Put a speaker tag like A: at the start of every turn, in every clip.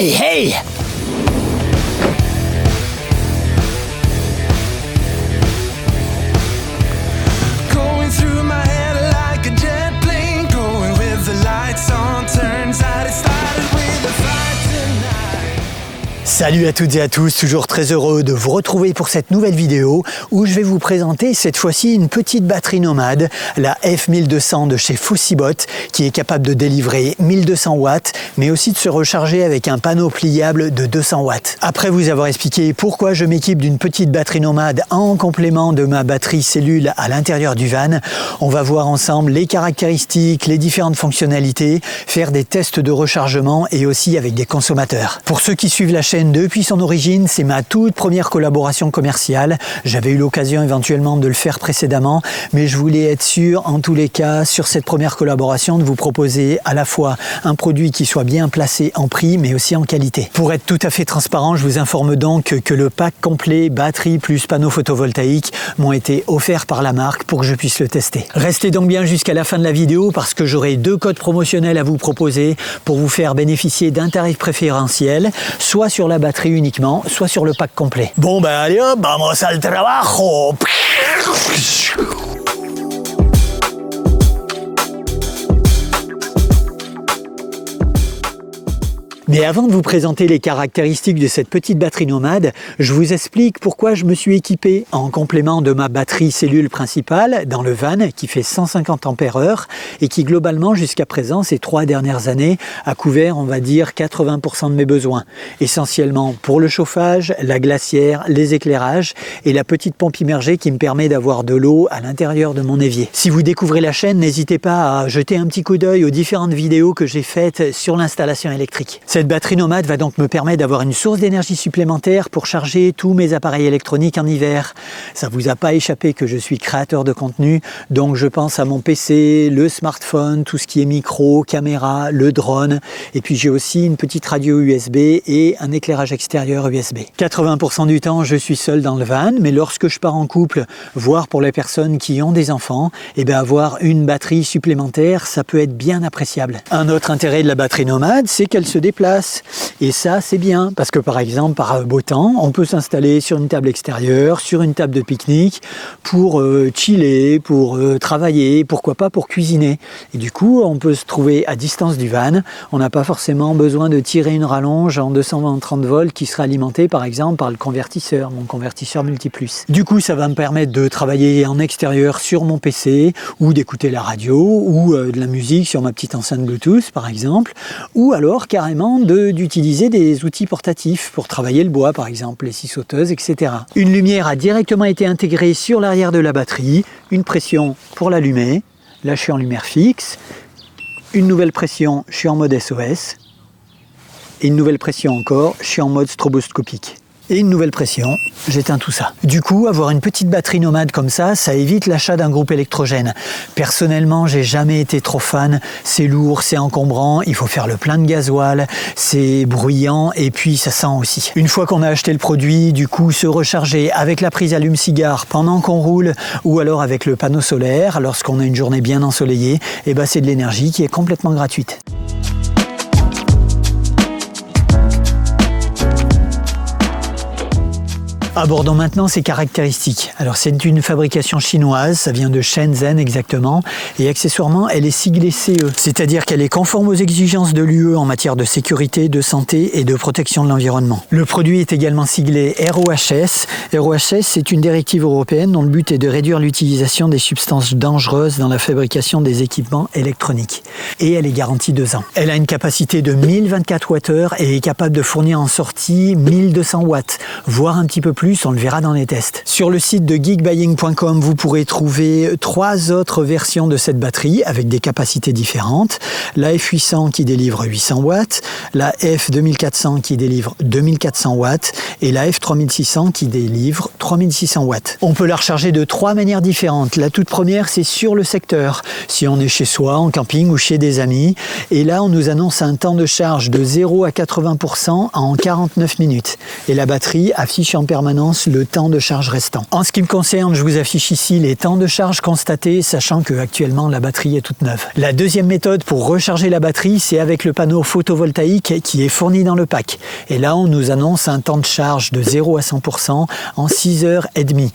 A: Hey, hey!
B: Going through my head like a jet plane, going with the lights on, turns out it started with a fight tonight.
A: Salut à toutes et à tous, toujours très heureux de vous retrouver pour cette nouvelle vidéo où je vais vous présenter cette fois-ci une petite batterie nomade, la F1200 de chez Fussibot, qui est capable de délivrer 1200 watts, mais aussi de se recharger avec un panneau pliable de 200 watts. Après vous avoir expliqué pourquoi je m'équipe d'une petite batterie nomade en complément de ma batterie cellule à l'intérieur du van, on va voir ensemble les caractéristiques, les différentes fonctionnalités, faire des tests de rechargement et aussi avec des consommateurs. Pour ceux qui suivent la chaîne depuis son origine, c'est ma toute première collaboration commerciale. J'avais eu l'occasion éventuellement de le faire précédemment, mais je voulais être sûr, en tous les cas, sur cette première collaboration, de vous proposer à la fois un produit qui soit bien placé en prix, mais aussi en qualité. Pour être tout à fait transparent, je vous informe donc que le pack complet batterie plus panneau photovoltaïque m'ont été offerts par la marque pour que je puisse le tester. Restez donc bien jusqu'à la fin de la vidéo parce que j'aurai 2 codes promotionnels à vous proposer pour vous faire bénéficier d'un tarif préférentiel, soit sur la batterie uniquement, soit sur le pack complet. Bon ben allez hop, vamos al trabajo. Mais avant de vous présenter les caractéristiques de cette petite batterie nomade, je vous explique pourquoi je me suis équipé en complément de ma batterie cellule principale dans le van qui fait 150 ampères-heure et qui globalement jusqu'à présent ces 3 dernières années a couvert on va dire 80% de mes besoins. Essentiellement pour le chauffage, la glacière, les éclairages et la petite pompe immergée qui me permet d'avoir de l'eau à l'intérieur de mon évier. Si vous découvrez la chaîne, n'hésitez pas à jeter un petit coup d'œil aux différentes vidéos que j'ai faites sur l'installation électrique. Cette batterie nomade va donc me permettre d'avoir une source d'énergie supplémentaire pour charger tous mes appareils électroniques en hiver. Ça vous a pas échappé que je suis créateur de contenu, donc je pense à mon PC, le smartphone, tout ce qui est micro, caméra, le drone, et puis j'ai aussi une petite radio USB et un éclairage extérieur USB. 80% du temps, je suis seul dans le van, mais lorsque je pars en couple, voire pour les personnes qui ont des enfants, et bien avoir une batterie supplémentaire, ça peut être bien appréciable. Un autre intérêt de la batterie nomade, c'est qu'elle se déplace. Et ça, c'est bien, parce que par exemple, par beau temps, on peut s'installer sur une table extérieure, sur une table de pique-nique, pour chiller, pour travailler, pourquoi pas pour cuisiner. Et du coup, on peut se trouver à distance du van. On n'a pas forcément besoin de tirer une rallonge en 230 volts qui sera alimentée par exemple par le convertisseur, mon convertisseur Multiplus. Du coup, ça va me permettre de travailler en extérieur sur mon PC, ou d'écouter la radio, ou de la musique sur ma petite enceinte Bluetooth par exemple, ou alors carrément d'utiliser des outils portatifs pour travailler le bois par exemple, les scies sauteuses, etc. Une lumière a directement été intégrée sur l'arrière de la batterie, une pression pour l'allumer, là je suis en lumière fixe, une nouvelle pression, je suis en mode SOS, et une nouvelle pression encore, je suis en mode stroboscopique. Et une nouvelle pression, j'éteins tout ça. Du coup, avoir une petite batterie nomade comme ça évite l'achat d'un groupe électrogène. Personnellement, j'ai jamais été trop fan. C'est lourd, c'est encombrant, il faut faire le plein de gasoil, c'est bruyant et puis ça sent aussi. Une fois qu'on a acheté le produit, du coup, se recharger avec la prise allume-cigare pendant qu'on roule ou alors avec le panneau solaire lorsqu'on a une journée bien ensoleillée, et ben c'est de l'énergie qui est complètement gratuite. Abordons maintenant ses caractéristiques. Alors c'est une fabrication chinoise, ça vient de Shenzhen exactement, et accessoirement elle est siglée CE, c'est-à-dire qu'elle est conforme aux exigences de l'UE en matière de sécurité, de santé et de protection de l'environnement. Le produit est également siglé RoHS. RoHS c'est une directive européenne dont le but est de réduire l'utilisation des substances dangereuses dans la fabrication des équipements électroniques. Et elle est garantie 2 ans. Elle a une capacité de 1024 Wh et est capable de fournir en sortie 1200 watts, voire un petit peu plus, on le verra dans les tests. Sur le site de geekbuying.com, vous pourrez trouver 3 autres versions de cette batterie avec des capacités différentes. La F800 qui délivre 800 watts, la F2400 qui délivre 2400 watts et la F3600 qui délivre 3600 watts. On peut la recharger de 3 manières différentes. La toute première, c'est sur le secteur, si on est chez soi, en camping ou chez des amis. Et là, on nous annonce un temps de charge de 0 à 80% en 49 minutes. Et la batterie affiche en permanence permanence le temps de charge restant. En ce qui me concerne, je vous affiche ici les temps de charge constatés, sachant que actuellement la batterie est toute neuve. La deuxième méthode pour recharger la batterie, c'est avec le panneau photovoltaïque qui est fourni dans le pack. Et là, on nous annonce un temps de charge de 0 à 100% en 6h30.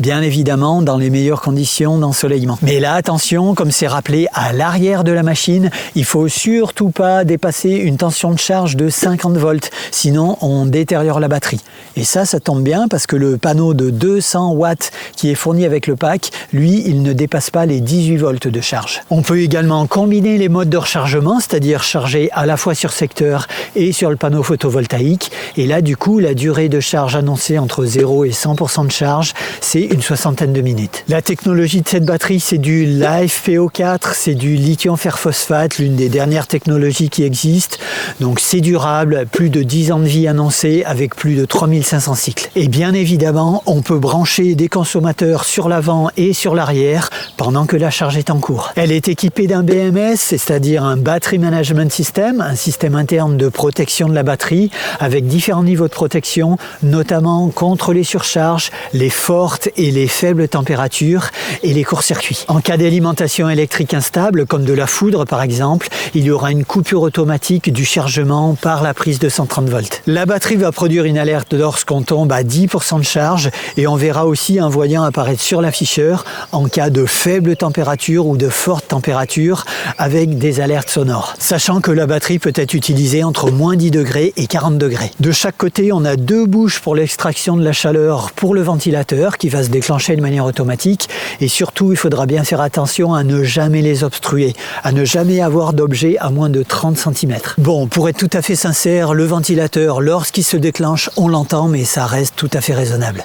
A: Bien évidemment, dans les meilleures conditions d'ensoleillement. Mais là, attention, comme c'est rappelé à l'arrière de la machine, il faut surtout pas dépasser une tension de charge de 50 volts. Sinon, on détériore la batterie. Et ça tombe bien parce que le panneau de 200 watts qui est fourni avec le pack, lui, il ne dépasse pas les 18 volts de charge. On peut également combiner les modes de rechargement, c'est-à-dire charger à la fois sur secteur et sur le panneau photovoltaïque. Et là, du coup, la durée de charge annoncée entre 0 et 100% de charge, c'est une soixantaine de minutes. La technologie de cette batterie, c'est du LiFePO4, c'est du lithium fer phosphate, l'une des dernières technologies qui existent. Donc c'est durable, plus de 10 ans de vie annoncée avec plus de 3500 cycles. Et bien évidemment, on peut brancher des consommateurs sur l'avant et sur l'arrière pendant que la charge est en cours. Elle est équipée d'un BMS, c'est-à-dire un Battery Management System, un système interne de protection de la batterie avec différents niveaux de protection, notamment contre les surcharges, les fortes et les faibles températures et les courts-circuits. En cas d'alimentation électrique instable, comme de la foudre par exemple, il y aura une coupure automatique du chargement par la prise de 130 volts. La batterie va produire une alerte lorsqu'on tombe à 10% de charge et on verra aussi un voyant apparaître sur l'afficheur en cas de faible température ou de forte température avec des alertes sonores. Sachant que la batterie peut être utilisée entre moins 10 degrés et 40 degrés. De chaque côté, on a deux bouches pour l'extraction de la chaleur pour le ventilateur qui va se déclencher de manière automatique et surtout, il faudra bien faire attention à ne jamais les obstruer, à ne jamais avoir d'objet à moins de 30 cm. Bon, pour être tout à fait sincère, le ventilateur, lorsqu'il se déclenche, on l'entend, mais ça reste tout à fait raisonnable.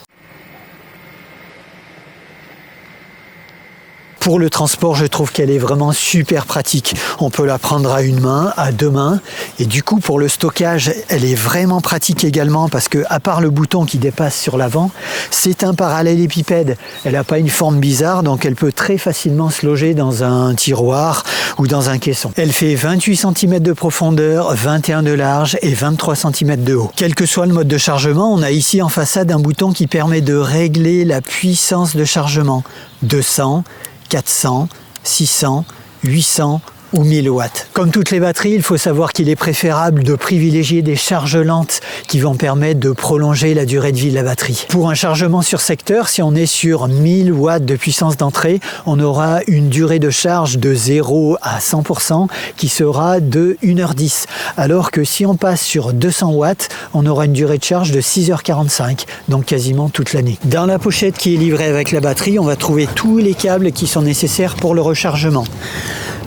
A: Pour le transport, je trouve qu'elle est vraiment super pratique. On peut la prendre à une main, à deux mains. Et du coup, pour le stockage, elle est vraiment pratique également parce que, à part le bouton qui dépasse sur l'avant, c'est un parallélépipède. Elle n'a pas une forme bizarre, donc elle peut très facilement se loger dans un tiroir ou dans un caisson. Elle fait 28 cm de profondeur, 21 de large et 23 cm de haut. Quel que soit le mode de chargement, on a ici en façade un bouton qui permet de régler la puissance de chargement. 200, 400, 600, 800 ou 1000 watts. Comme toutes les batteries, il faut savoir qu'il est préférable de privilégier des charges lentes qui vont permettre de prolonger la durée de vie de la batterie. Pour un chargement sur secteur, si on est sur 1000 watts de puissance d'entrée, on aura une durée de charge de 0 à 100% qui sera de 1h10. Alors que si on passe sur 200 watts, on aura une durée de charge de 6h45, donc quasiment toute l'année. Dans la pochette qui est livrée avec la batterie, on va trouver tous les câbles qui sont nécessaires pour le rechargement.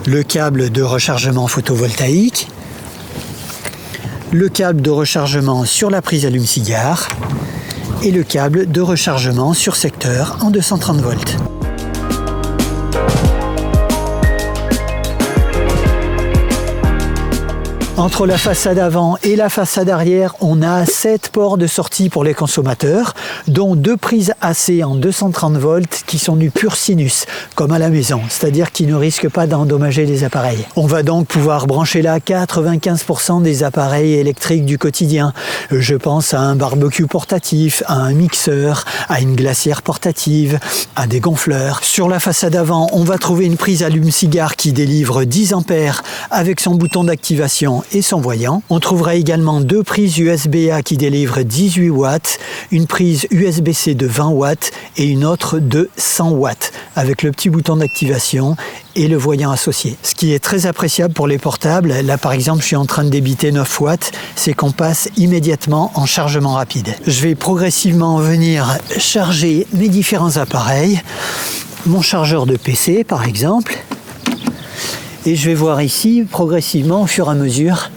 A: Le câble de rechargement photovoltaïque, le câble de rechargement sur la prise allume-cigare et le câble de rechargement sur secteur en 230 volts. Entre la façade avant et la façade arrière, on a 7 ports de sortie pour les consommateurs, dont 2 prises AC en 230 volts qui sont du pur sinus, comme à la maison, c'est-à-dire qui ne risquent pas d'endommager les appareils. On va donc pouvoir brancher là 95% des appareils électriques du quotidien. Je pense à un barbecue portatif, à un mixeur, à une glacière portative, à des gonfleurs. Sur la façade avant, on va trouver une prise allume-cigare qui délivre 10 ampères avec son bouton d'activation et son voyant. On trouvera également 2 prises USB-A qui délivrent 18 watts, une prise USB-C de 20 watts et une autre de 100 watts avec le petit bouton d'activation et le voyant associé. Ce qui est très appréciable pour les portables, là par exemple je suis en train de débiter 9 watts, c'est qu'on passe immédiatement en chargement rapide. Je vais progressivement venir charger mes différents appareils, mon chargeur de PC par exemple, et je vais voir ici progressivement au fur et à mesure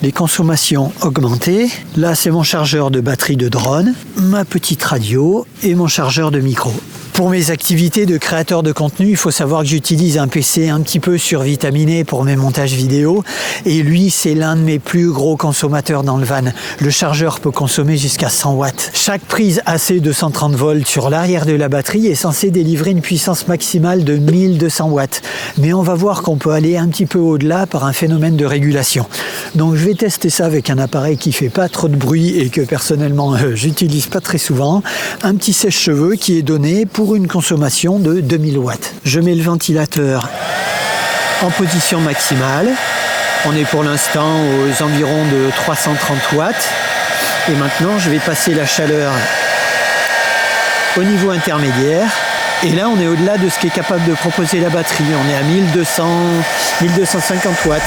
A: les consommations augmenter. Là c'est mon chargeur de batterie de drone, ma petite radio et mon chargeur de micro. Pour mes activités de créateur de contenu, il faut savoir que j'utilise un PC un petit peu survitaminé pour mes montages vidéo et lui, c'est l'un de mes plus gros consommateurs dans le van. Le chargeur peut consommer jusqu'à 100 watts. Chaque prise AC 230 volts sur l'arrière de la batterie est censée délivrer une puissance maximale de 1200 watts. Mais on va voir qu'on peut aller un petit peu au-delà par un phénomène de régulation. Donc je vais tester ça avec un appareil qui fait pas trop de bruit et que personnellement j'utilise pas très souvent. Un petit sèche-cheveux qui est donné pour une consommation de 2000 watts. Je mets le ventilateur en position maximale. On est pour l'instant aux environs de 330 watts. Et maintenant, je vais passer la chaleur au niveau intermédiaire. Et là, on est au-delà de ce qu'est capable de proposer la batterie. On est à 1250 watts.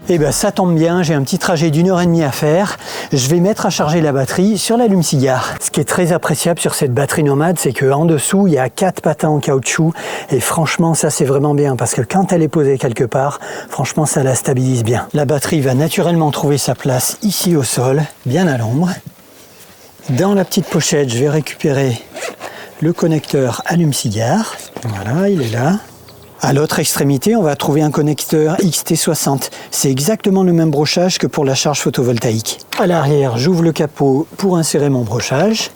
A: Et bien ça tombe bien, j'ai un petit trajet d'1h30 à faire. Je vais mettre à charger la batterie sur l'allume-cigare. Ce qui est très appréciable sur cette batterie nomade, c'est qu'en dessous, il y a 4 patins en caoutchouc. Et franchement, ça c'est vraiment bien parce que quand elle est posée quelque part, franchement, ça la stabilise bien. La batterie va naturellement trouver sa place ici au sol, bien à l'ombre. Dans la petite pochette, je vais récupérer le connecteur allume-cigare. Voilà, il est là. À l'autre extrémité, on va trouver un connecteur XT60. C'est exactement le même brochage que pour la charge photovoltaïque. À l'arrière, j'ouvre le capot pour insérer mon brochage.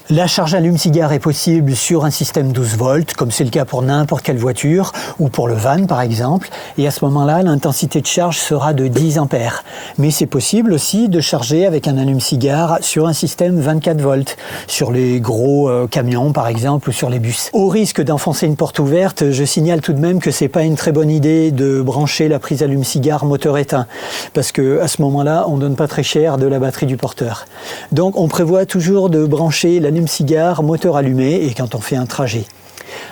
A: La charge allume-cigare est possible sur un système 12 volts, comme c'est le cas pour n'importe quelle voiture, ou pour le van par exemple. Et à ce moment-là, l'intensité de charge sera de 10 ampères. Mais c'est possible aussi de charger avec un allume-cigare sur un système 24 volts, sur les gros camions par exemple, ou sur les bus. Au risque d'enfoncer une porte ouverte, je signale tout de même que c'est pas une très bonne idée de brancher la prise allume-cigare moteur éteint, parce que à ce moment-là, on donne pas très cher de la batterie du porteur. Donc on prévoit toujours de brancher l'allume-cigare moteur allumé et quand on fait un trajet.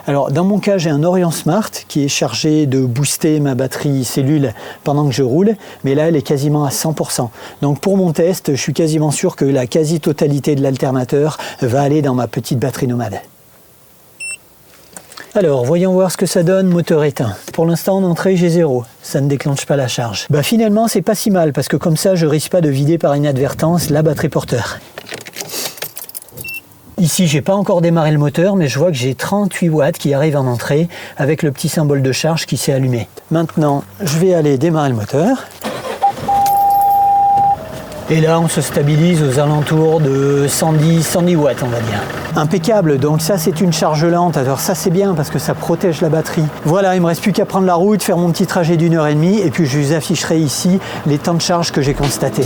A: Alors dans mon cas, j'ai un Orion Smart qui est chargé de booster ma batterie cellule pendant que je roule, mais là elle est quasiment à 100%. Donc pour mon test, je suis quasiment sûr que la quasi-totalité de l'alternateur va aller dans ma petite batterie nomade. Alors, voyons voir ce que ça donne moteur éteint. Pour l'instant, en entrée, j'ai 0. Ça ne déclenche pas la charge. Bah finalement, c'est pas si mal parce que comme ça, je risque pas de vider par inadvertance la batterie porteur. Ici, j'ai pas encore démarré le moteur, mais je vois que j'ai 38 watts qui arrivent en entrée avec le petit symbole de charge qui s'est allumé. Maintenant, je vais aller démarrer le moteur. Et là, on se stabilise aux alentours de 110 watts, on va dire. Impeccable, donc ça c'est une charge lente, alors ça c'est bien parce que ça protège la batterie. Voilà, il me reste plus qu'à prendre la route, faire mon petit trajet d'1h30 et puis je vous afficherai ici les temps de charge que j'ai constatés.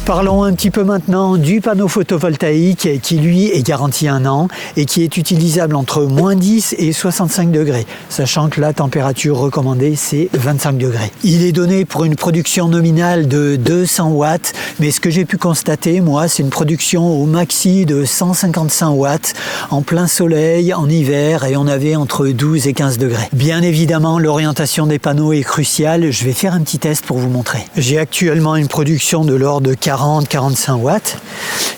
A: Parlons un petit peu maintenant du panneau photovoltaïque qui lui est garanti 1 an et qui est utilisable entre -10 et 65 degrés, sachant que la température recommandée c'est 25 degrés. Il est donné pour une production nominale de 200 watts, mais ce que j'ai pu constater moi c'est une production au maxi de 155 watts en plein soleil, en hiver et on avait entre 12 et 15 degrés. Bien évidemment l'orientation des panneaux est cruciale, je vais faire un petit test pour vous montrer. J'ai actuellement une production de l'ordre de 40-45 watts.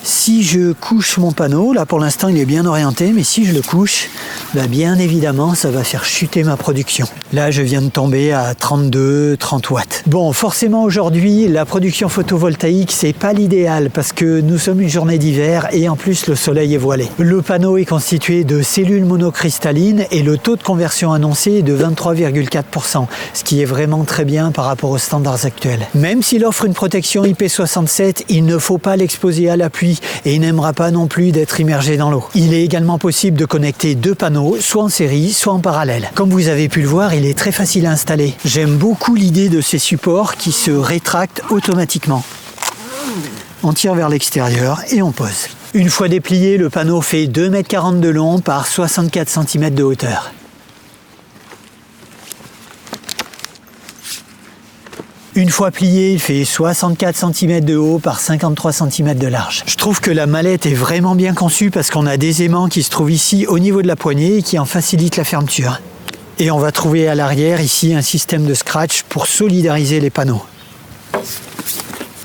A: Si je couche mon panneau, là pour l'instant il est bien orienté, mais si je le couche, bah bien évidemment ça va faire chuter ma production. Là je viens de tomber à 32-30 watts. Bon, forcément aujourd'hui la production photovoltaïque c'est pas l'idéal parce que nous sommes une journée d'hiver et en plus le soleil est voilé. Le panneau est constitué de cellules monocristallines et le taux de conversion annoncé est de 23,4%, ce qui est vraiment très bien par rapport aux standards actuels. Même s'il offre une protection IP67, il ne faut pas l'exposer à la pluie et il n'aimera pas non plus d'être immergé dans l'eau. Il est également possible de connecter 2 panneaux, soit en série, soit en parallèle. Comme vous avez pu le voir, il est très facile à installer. J'aime beaucoup l'idée de ces supports qui se rétractent automatiquement. On tire vers l'extérieur et on pose. Une fois déplié, le panneau fait 2,40 m de long par 64 cm de hauteur. Une fois plié, il fait 64 cm de haut par 53 cm de large. Je trouve que la mallette est vraiment bien conçue parce qu'on a des aimants qui se trouvent ici au niveau de la poignée et qui en facilitent la fermeture. Et on va trouver à l'arrière ici un système de scratch pour solidariser les panneaux.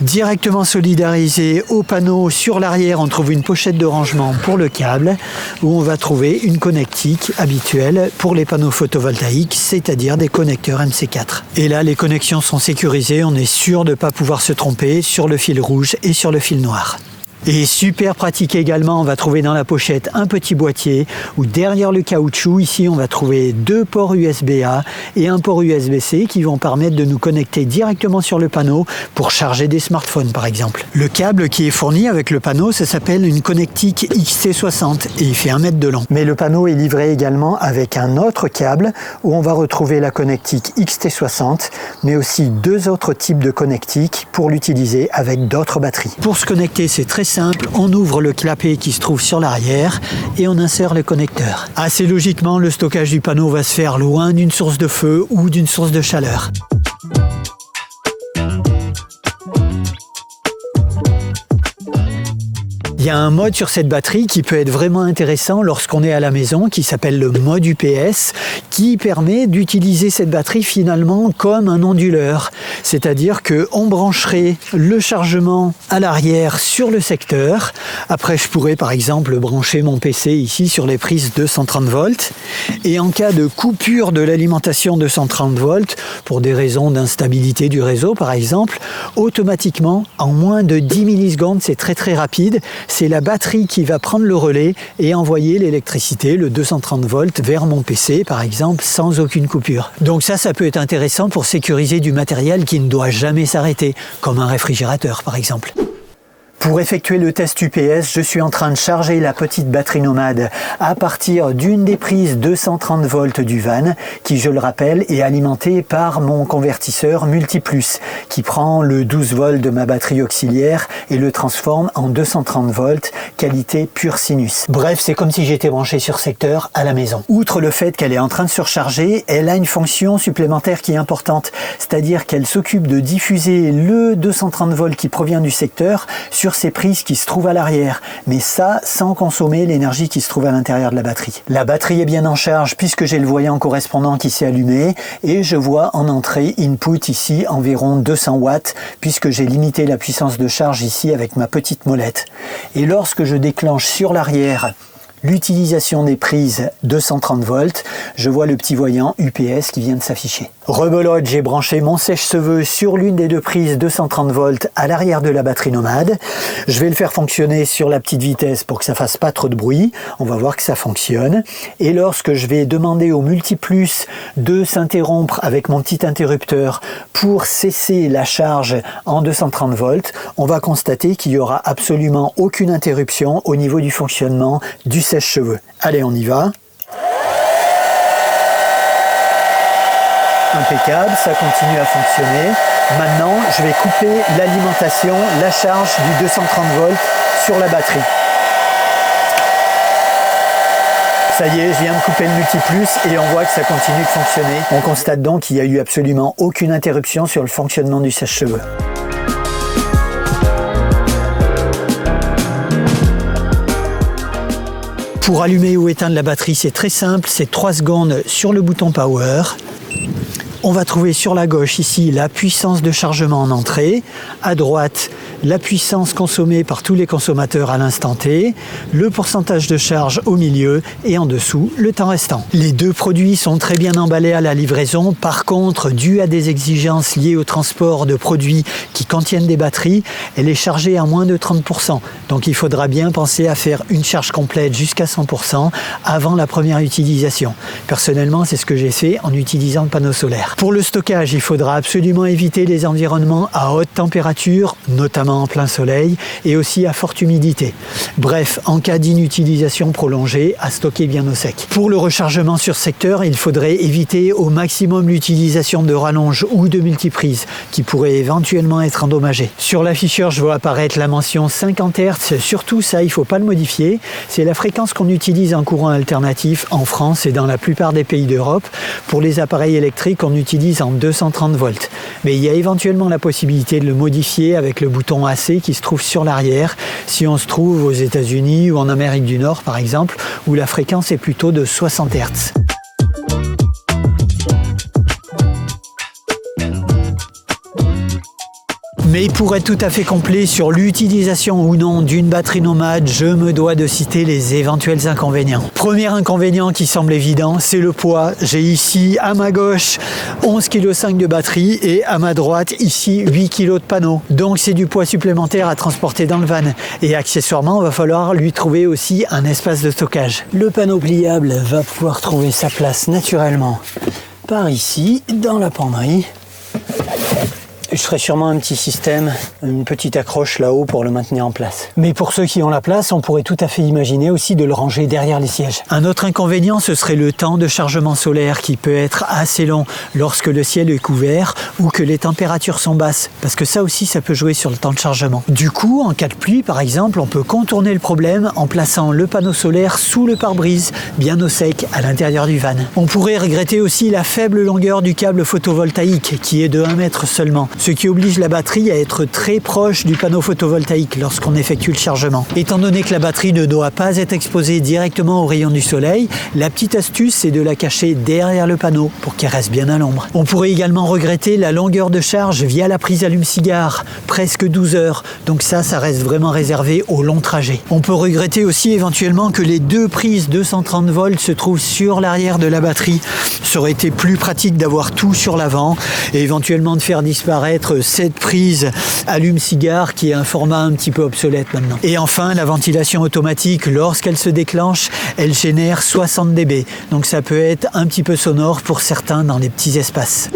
A: Directement solidarisé au panneau sur l'arrière, on trouve une pochette de rangement pour le câble où on va trouver une connectique habituelle pour les panneaux photovoltaïques, c'est-à-dire des connecteurs MC4. Et là, les connexions sont sécurisées, on est sûr de ne pas pouvoir se tromper sur le fil rouge et sur le fil noir. Et super pratique également, on va trouver dans la pochette un petit boîtier où derrière le caoutchouc, ici on va trouver 2 ports USB-A et un port USB-C qui vont permettre de nous connecter directement sur le panneau pour charger des smartphones par exemple. Le câble qui est fourni avec le panneau, ça s'appelle une connectique XT60 et il fait 1 mètre de long. Mais le panneau est livré également avec un autre câble où on va retrouver la connectique XT60 mais aussi 2 autres types de connectiques pour l'utiliser avec d'autres batteries. Pour se connecter, c'est très simple, on ouvre le clapet qui se trouve sur l'arrière et on insère le connecteur. Assez logiquement, le stockage du panneau va se faire loin d'une source de feu ou d'une source de chaleur. Il y a un mode sur cette batterie qui peut être vraiment intéressant lorsqu'on est à la maison, qui s'appelle le mode UPS, qui permet d'utiliser cette batterie finalement comme un onduleur. C'est-à-dire qu'on brancherait le chargement à l'arrière sur le secteur. Après, je pourrais par exemple brancher mon PC ici sur les prises 230 volts. Et en cas de coupure de l'alimentation 230 volts, pour des raisons d'instabilité du réseau par exemple, automatiquement, en moins de 10 millisecondes, c'est très rapide, c'est la batterie qui va prendre le relais et envoyer l'électricité, le 230 volts, vers mon PC par exemple, sans aucune coupure. Donc ça peut être intéressant pour sécuriser du matériel qui ne doit jamais s'arrêter, comme un réfrigérateur par exemple. Pour effectuer le test UPS, je suis en train de charger la petite batterie Nomad à partir d'une des prises 230 volts du van qui, je le rappelle, est alimentée par mon convertisseur Multiplus qui prend le 12 volts de ma batterie auxiliaire et le transforme en 230 volts qualité pure sinus. Bref, c'est comme si j'étais branché sur secteur à la maison. Outre le fait qu'elle est en train de surcharger, elle a une fonction supplémentaire qui est importante, c'est-à-dire qu'elle s'occupe de diffuser le 230 volts qui provient du secteur sur ces prises qui se trouvent à l'arrière, mais ça sans consommer l'énergie qui se trouve à l'intérieur de la batterie. La batterie est bien en charge puisque j'ai le voyant correspondant qui s'est allumé et je vois en entrée input ici environ 200 watts puisque j'ai limité la puissance de charge ici avec ma petite molette. Et lorsque je déclenche sur l'arrière l'utilisation des prises 230 volts, je vois le petit voyant UPS qui vient de s'afficher. Rebelote, j'ai branché mon sèche-cheveux sur l'une des 2 prises 230 volts à l'arrière de la batterie Nomad. Je vais le faire fonctionner sur la petite vitesse pour que ça fasse pas trop de bruit. On va voir que ça fonctionne. Et lorsque je vais demander au Multiplus de s'interrompre avec mon petit interrupteur pour cesser la charge en 230 volts, on va constater qu'il n'y aura absolument aucune interruption au niveau du fonctionnement du sèche-cheveux. Allez, on y va. Impeccable, ça continue à fonctionner. Maintenant, je vais couper l'alimentation, la charge du 230 volts sur la batterie. Ça y est, je viens de couper le Multiplus et on voit que ça continue de fonctionner. On constate donc qu'il n'y a eu absolument aucune interruption sur le fonctionnement du sèche-cheveux. Pour allumer ou éteindre la batterie, c'est très simple, c'est 3 secondes sur le bouton Power. On va trouver sur la gauche ici la puissance de chargement en entrée, à droite la puissance consommée par tous les consommateurs à l'instant T, le pourcentage de charge au milieu et en dessous le temps restant. Les 2 produits sont très bien emballés à la livraison, par contre, dû à des exigences liées au transport de produits qui contiennent des batteries, elle est chargée à moins de 30%. Donc il faudra bien penser à faire une charge complète jusqu'à 100% avant la première utilisation. Personnellement, c'est ce que j'ai fait en utilisant le panneau solaire. Pour le stockage, il faudra absolument éviter les environnements à haute température, notamment en plein soleil, et aussi à forte humidité. Bref, en cas d'inutilisation prolongée, à stocker bien au sec. Pour le rechargement sur secteur, il faudrait éviter au maximum l'utilisation de rallonges ou de multiprises, qui pourraient éventuellement être endommagées. Sur l'afficheur, je vois apparaître la mention 50 Hz, surtout ça, il ne faut pas le modifier. C'est la fréquence qu'on utilise en courant alternatif en France et dans la plupart des pays d'Europe. Pour les appareils électriques, on utilise en 230 volts. Mais il y a éventuellement la possibilité de le modifier avec le bouton AC qui se trouve sur l'arrière, si on se trouve aux États-Unis ou en Amérique du Nord par exemple, où la fréquence est plutôt de 60 Hz. Mais pour être tout à fait complet sur l'utilisation ou non d'une batterie nomade, je me dois de citer les éventuels inconvénients. Premier inconvénient qui semble évident, c'est le poids. J'ai ici à ma gauche 11,5 kg de batterie et à ma droite ici 8 kg de panneau. Donc c'est du poids supplémentaire à transporter dans le van. Et accessoirement, il va falloir lui trouver aussi un espace de stockage. Le panneau pliable va pouvoir trouver sa place naturellement par ici, dans la penderie. Je ferai sûrement un petit système, une petite accroche là-haut pour le maintenir en place. Mais pour ceux qui ont la place, on pourrait tout à fait imaginer aussi de le ranger derrière les sièges. Un autre inconvénient, ce serait le temps de chargement solaire qui peut être assez long lorsque le ciel est couvert ou que les températures sont basses. Parce que ça aussi, ça peut jouer sur le temps de chargement. Du coup, en cas de pluie, par exemple, on peut contourner le problème en plaçant le panneau solaire sous le pare-brise, bien au sec à l'intérieur du van. On pourrait regretter aussi la faible longueur du câble photovoltaïque qui est de 1 mètre seulement, ce qui oblige la batterie à être très proche du panneau photovoltaïque lorsqu'on effectue le chargement. Étant donné que la batterie ne doit pas être exposée directement aux rayons du soleil, la petite astuce c'est de la cacher derrière le panneau pour qu'elle reste bien à l'ombre. On pourrait également regretter la longueur de charge via la prise allume-cigare, presque 12 heures, donc ça reste vraiment réservé aux longs trajets. On peut regretter aussi éventuellement que les deux prises 230 volts se trouvent sur l'arrière de la batterie. Ça aurait été plus pratique d'avoir tout sur l'avant et éventuellement de faire disparaître cette prise allume-cigare qui est un format un petit peu obsolète maintenant. Et enfin, la ventilation automatique, lorsqu'elle se déclenche, elle génère 60 dB. Donc ça peut être un petit peu sonore pour certains dans les petits espaces.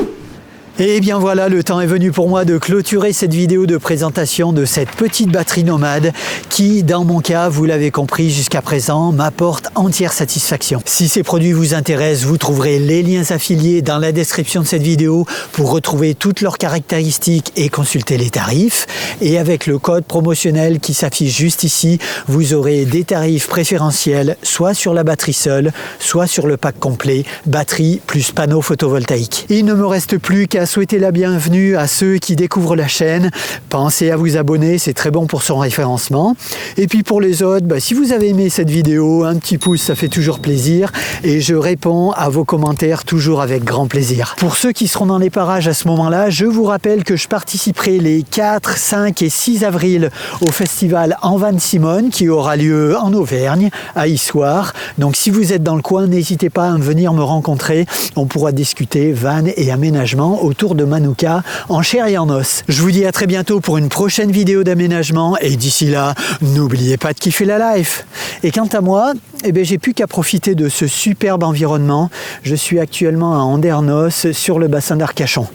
A: Et bien voilà, le temps est venu pour moi de clôturer cette vidéo de présentation de cette petite batterie nomade qui, dans mon cas, vous l'avez compris jusqu'à présent, m'apporte entière satisfaction. Si ces produits vous intéressent, vous trouverez les liens affiliés dans la description de cette vidéo pour retrouver toutes leurs caractéristiques et consulter les tarifs. Et avec le code promotionnel qui s'affiche juste ici, vous aurez des tarifs préférentiels, soit sur la batterie seule, soit sur le pack complet, batterie plus panneau photovoltaïque. Il ne me reste plus qu'à souhaiter la bienvenue à ceux qui découvrent la chaîne. Pensez à vous abonner, c'est très bon pour son référencement. Et puis pour les autres, si vous avez aimé cette vidéo, un petit pouce, ça fait toujours plaisir. Et je réponds à vos commentaires toujours avec grand plaisir. Pour ceux qui seront dans les parages à ce moment-là, je vous rappelle que je participerai les 4, 5 et 6 avril au festival En Van Simone qui aura lieu en Auvergne, à Issoire. Donc si vous êtes dans le coin, n'hésitez pas à venir me rencontrer. On pourra discuter van et aménagement autour de Manouka en chair et en os. Je vous dis à très bientôt pour une prochaine vidéo d'aménagement et d'ici là, n'oubliez pas de kiffer la life. Et quant à moi, j'ai plus qu'à profiter de ce superbe environnement. Je suis actuellement à Andernos sur le bassin d'Arcachon.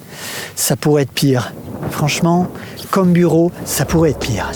A: Ça pourrait être pire. Franchement, comme bureau, ça pourrait être pire.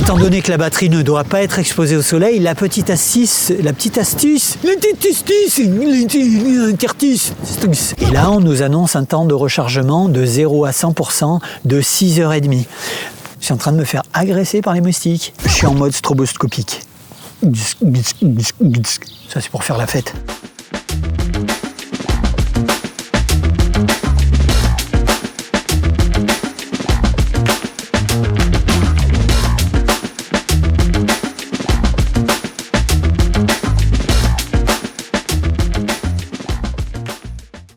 A: Étant donné que la batterie ne doit pas être exposée au soleil, la petite astuce, et là on nous annonce un temps de rechargement de 0 à 100% de 6h30. Je suis en train de me faire agresser par les moustiques. Je suis en mode stroboscopique. Ça c'est pour faire la fête.